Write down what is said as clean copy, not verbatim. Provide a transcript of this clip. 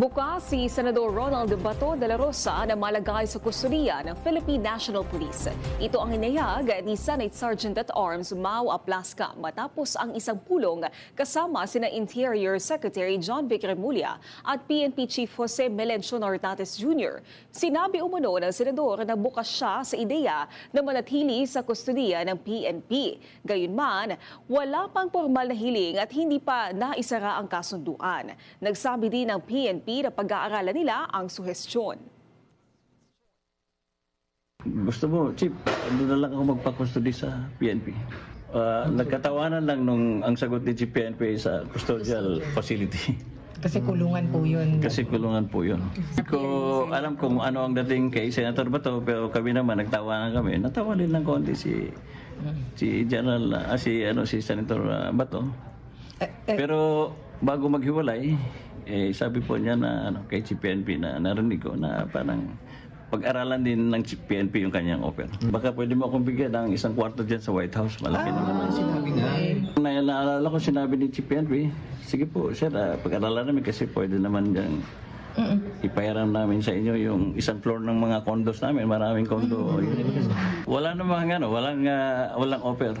Bukas si Senador Ronald Bato de la Rosa na malagay sa kustudiya ng Philippine National Police. Ito ang inayag ni Senate Sergeant at Arms Mau Aplasca matapos ang isang pulong kasama sina Interior Secretary John Vic Remulla at PNP Chief Jose Melencio Nartates Jr. Sinabi umano ng senador na bukas siya sa ideya na manatili sa kustudiya ng PNP. Gayunman, wala pang formal na hiling at hindi pa naisara ang kasunduan. Nagsabi din ng PNP na pag-aaralan nila ang suhestyon. Gusto mo, Chief, doon na lang ako magpa-custody sa PNP. Nagkatawanan lang nung ang sagot ni Chief PNP sa custodial facility. Kasi kulungan po yun. Kasi kulungan po yun. Hindi ko alam kung ano ang dating kay Senator Bato, pero kami naman, nagtawanan kami. Natawa din ng konti si General, si Senator Bato. Pero bago maghiwalay, sabi po niya na kay Chief PNP na narinig ko na parang pag-aralan din ng Chief PNP yung kanyang offer. Baka pwede mo akong bigyan ng isang kwarto dyan sa White House. Malaki naman. Sinabi nga. Naalala ko sinabi ni Chief PNP, sige po, sir, pag-aralan namin kasi pwede naman dyan ipayaran namin sa inyo yung isang floor ng mga condos namin. Maraming condo. Wala namang walang offer.